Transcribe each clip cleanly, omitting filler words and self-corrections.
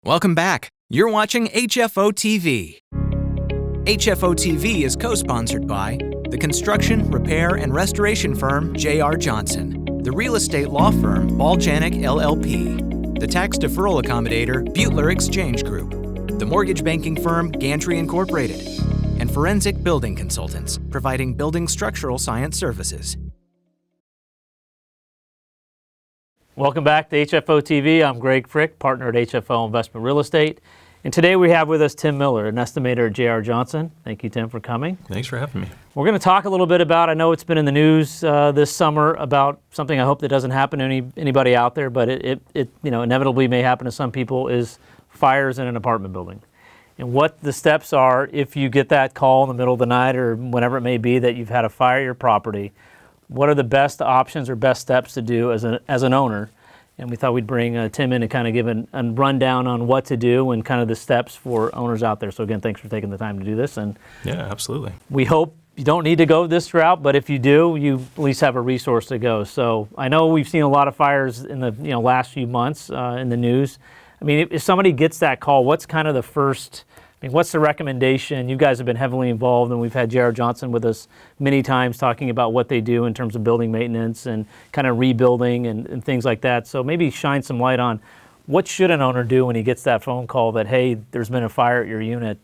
Welcome back. You're watching HFO-TV. HFO-TV is co-sponsored by the construction, repair, and restoration firm J.R. Johnson, the real estate law firm Baljanik LLP, the tax deferral accommodator Butler Exchange Group, the mortgage banking firm Gantry Incorporated, and forensic building consultants providing building structural science services. Welcome back to HFO-TV. I'm Greg Frick, partner at HFO Investment Real Estate. And today we have with us Tim Miller, an estimator at J.R. Johnson. Thank you, Tim, for coming. Thanks for having me. We're going to talk a little bit about, I know it's been in the news this summer, about something I hope that doesn't happen to anybody out there, but it inevitably may happen to some people, is fires in an apartment building. And what the steps are if you get that call in the middle of the night or whenever it may be that you've had a fire at your property. What are the best options or best steps to do as an owner? And we thought we'd bring Tim in to kind of give a rundown on what to do and kind of the steps for owners out there. So again, thanks for taking the time to do this. And yeah, absolutely. We hope you don't need to go this route, but if you do, you at least have a resource to go. So I know we've seen a lot of fires in the last few months in the news. I mean, if somebody gets that call, what's kind of the first? I mean, what's the recommendation? You guys have been heavily involved, and we've had J.R. Johnson with us many times talking about what they do in terms of building maintenance and kind of rebuilding and things like that. So maybe shine some light on what should an owner do when he gets that phone call that, hey, there's been a fire at your unit.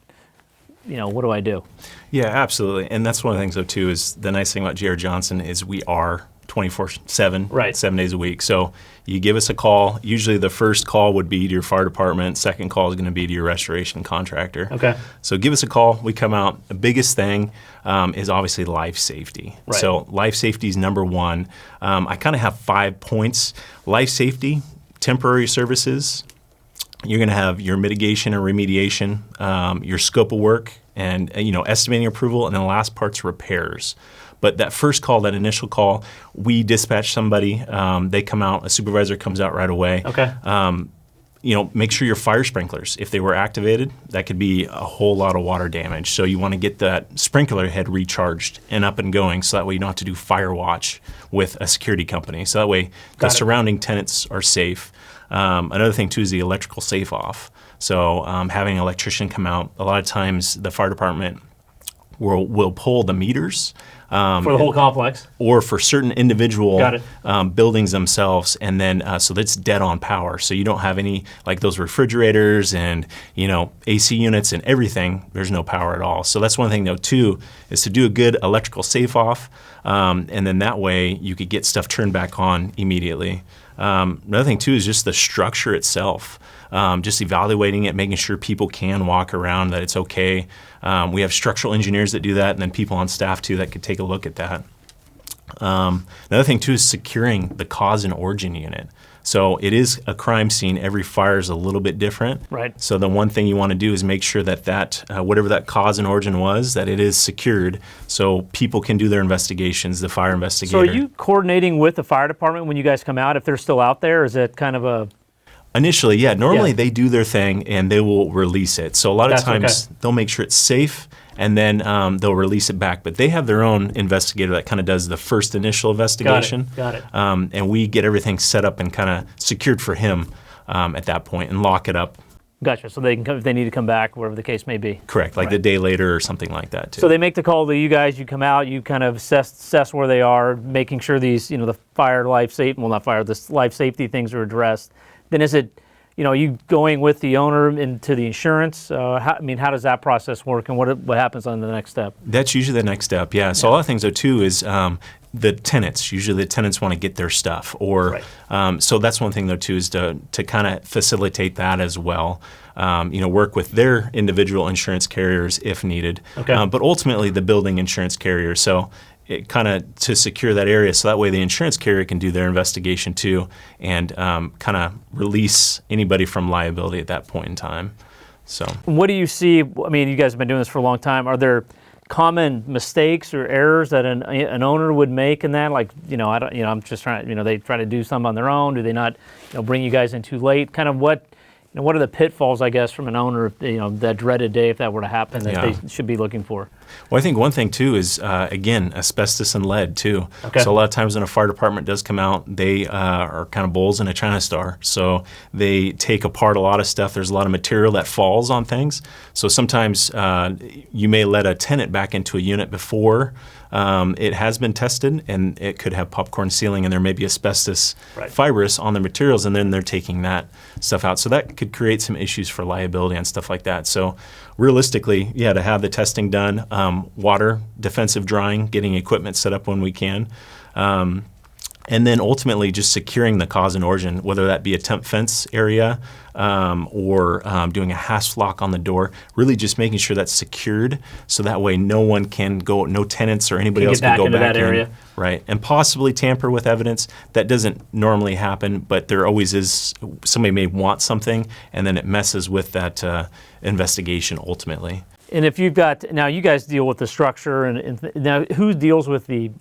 What do I do? Yeah, absolutely. And that's one of the things, though, too, is the nice thing about J.R. Johnson is we are 24/7, right, 7 days a week. So you give us a call. Usually the first call would be to your fire department. Second call is going to be to your restoration contractor. Okay. So give us a call. We come out. The biggest thing is obviously life safety. Right. So life safety is number one. I kind of have 5 points. Life safety, temporary services. You're going to have your mitigation and remediation, your scope of work, and estimating approval, and then the last part's repairs. But that first call, that initial call, we dispatch somebody. They come out. A supervisor comes out right away. Okay. Make sure your fire sprinklers, if they were activated, that could be a whole lot of water damage. So you want to get that sprinkler head recharged and up and going, so that way you don't have to do fire watch with a security company. So that way the surrounding tenants are safe. Another thing too is the electrical safe off. So having an electrician come out. A lot of times the fire department will pull the meters. For the whole complex? Or for certain individual buildings themselves, and then so that's dead on power. So you don't have any, like those refrigerators and AC units and everything, there's no power at all. So that's one thing, though, too, is to do a good electrical safe off, and then that way you could get stuff turned back on immediately. Another thing, too, is just the structure itself. Just evaluating it, making sure people can walk around, that it's okay. We have structural engineers that do that, and then people on staff, too, that could take a look at that. Another thing, too, is securing the cause and origin unit. So it is a crime scene. Every fire is a little bit different. Right. So the one thing you want to do is make sure that whatever that cause and origin was, that it is secured so people can do their investigations, the fire investigator. So are you coordinating with the fire department when you guys come out, if they're still out there? Or is it kind of a... Initially, yeah. Normally they do their thing and they will release it. So a lot of times they'll make sure it's safe, and then they'll release it back. But they have their own investigator that kind of does the first initial investigation. Got it. And we get everything set up and kind of secured for him at that point and lock it up. Gotcha. So they can come, if they need to come back, whatever the case may be. Correct. Like the day later or something like that, too. So they make the call to you guys. You come out. You kind of assess where they are, making sure these, the life safety things are addressed. Then is it, you going with the owner into the insurance? How does that process work, and what happens on the next step? That's usually the next step, yeah. So a lot of things, though, too, is the tenants. Usually the tenants want to get their stuff. So that's one thing, though, too, is to kind of facilitate that as well. Work with their individual insurance carriers if needed. Okay. But ultimately the building insurance carrier. So it kind of to secure that area, so that way the insurance carrier can do their investigation too, and kind of release anybody from liability at that point in time. So what do you see? I mean, you guys have been doing this for a long time. Are there common mistakes or errors that an owner would make in that? Like, I'm just trying. They try to do some on their own. Do they not, bring you guys in too late? Kind of what, what are the pitfalls, I guess, from an owner, that dreaded day if that were to happen, that they should be looking for? Well, I think one thing too is, again, asbestos and lead too. Okay. So a lot of times when a fire department does come out, they are kind of bulls in a china star. So they take apart a lot of stuff. There's a lot of material that falls on things. So sometimes you may let a tenant back into a unit before it has been tested, and it could have popcorn ceiling, and there may be asbestos fibrous on the materials, and then they're taking that stuff out. So that could create some issues for liability and stuff like that. So realistically, to have the testing done, water, defensive drying, getting equipment set up when we can, and then ultimately just securing the cause and origin, whether that be a temp fence area or doing a hasp lock on the door, really just making sure that's secured so that way no one can go, no tenants or anybody else can go back that area. in. Right, and possibly tamper with evidence. That doesn't normally happen, but there always is, somebody may want something and then it messes with that investigation ultimately. And if you've got, now you guys deal with the structure, and now who deals with the,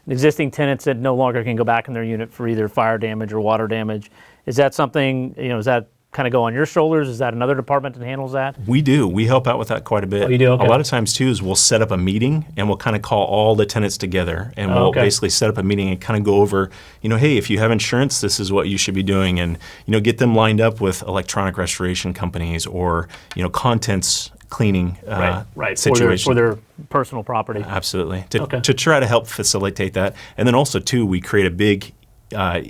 existing tenants that no longer can go back in their unit for either fire damage or water damage? Is that something, does that kind of go on your shoulders? Is that another department that handles that? We do. We help out with that quite a bit. Oh, you do? Okay. A lot of times too is we'll set up a meeting and we'll kind of call all the tenants together, and we'll basically set up a meeting and kind of go over, hey, if you have insurance, this is what you should be doing, and get them lined up with electronic restoration companies or contents cleaning situation. For their personal property. Absolutely. To try to help facilitate that. And then also too, we create a big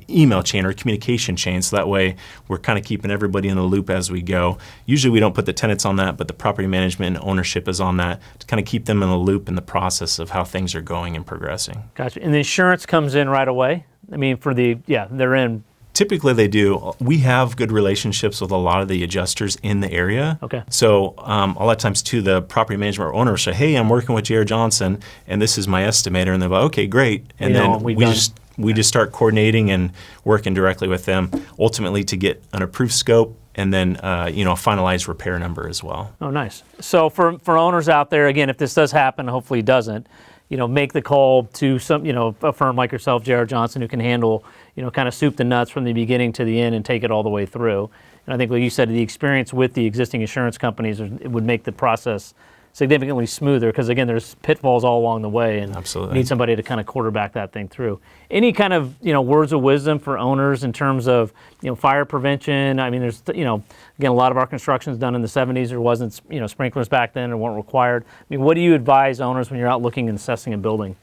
email chain or communication chain, so that way we're kind of keeping everybody in the loop as we go. Usually we don't put the tenants on that, but the property management and ownership is on that to kind of keep them in the loop in the process of how things are going and progressing. Gotcha. And the insurance comes in right away? I mean, they're in. Typically they do. We have good relationships with a lot of the adjusters in the area. Okay. So a lot of times too, the property management or owner will say, hey, I'm working with J.R. Johnson and this is my estimator. And they're like, okay, great. And then we just start coordinating and working directly with them, ultimately to get an approved scope and then a finalized repair number as well. Oh, nice. So for owners out there, again, if this does happen, hopefully it doesn't, make the call to some, a firm like yourself, J.R. Johnson, who can handle, kind of soup the nuts from the beginning to the end and take it all the way through. And I think, like you said, the experience with the existing insurance companies, it would make the process significantly smoother, because again, there's pitfalls all along the way, and absolutely need somebody to kind of quarterback that thing through. Any kind of words of wisdom for owners in terms of fire prevention? I mean, there's again, a lot of our construction's done in the 70s. There wasn't sprinklers back then, or weren't required. I mean, what do you advise owners when you're out looking and assessing a building?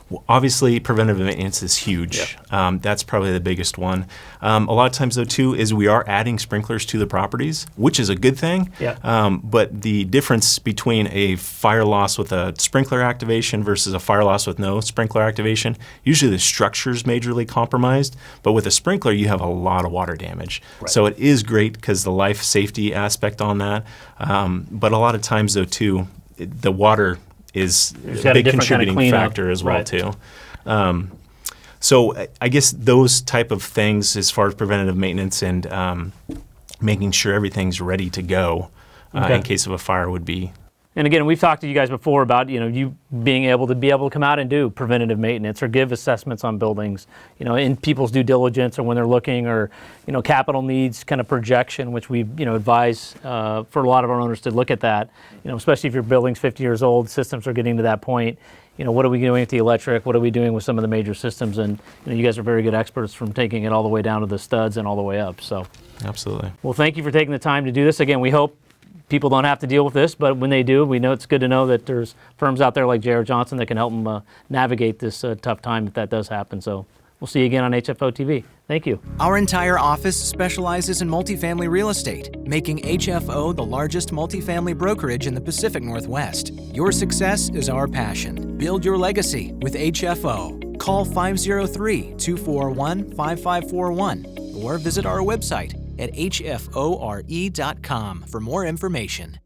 Well, obviously, preventative maintenance is huge. Yeah. That's probably the biggest one. A lot of times, though, too, is we are adding sprinklers to the properties, which is a good thing. Yeah. But the difference between a fire loss with a sprinkler activation versus a fire loss with no sprinkler activation, usually the structure is majorly compromised. But with a sprinkler, you have a lot of water damage. Right. So it is great because the life safety aspect on that. But a lot of times, though, too, the water is a big contributing factor as well, too. So I guess those type of things as far as preventative maintenance and making sure everything's ready to go in case of a fire would be. And again, we've talked to you guys before about you being able to come out and do preventative maintenance or give assessments on buildings, in people's due diligence or when they're looking, or capital needs kind of projection, which we advise for a lot of our owners to look at that. Especially if your building's 50 years old, systems are getting to that point. What are we doing with the electric? What are we doing with some of the major systems? And you guys are very good experts from taking it all the way down to the studs and all the way up. So absolutely. Well, thank you for taking the time to do this. Again, we hope people don't have to deal with this, but when they do, we know it's good to know that there's firms out there like J.R. Johnson that can help them navigate this tough time if that does happen. So we'll see you again on HFO-TV. Thank you. Our entire office specializes in multifamily real estate, making HFO the largest multifamily brokerage in the Pacific Northwest. Your success is our passion. Build your legacy with HFO. Call 503-241-5541 or visit our website at hfore.com for more information.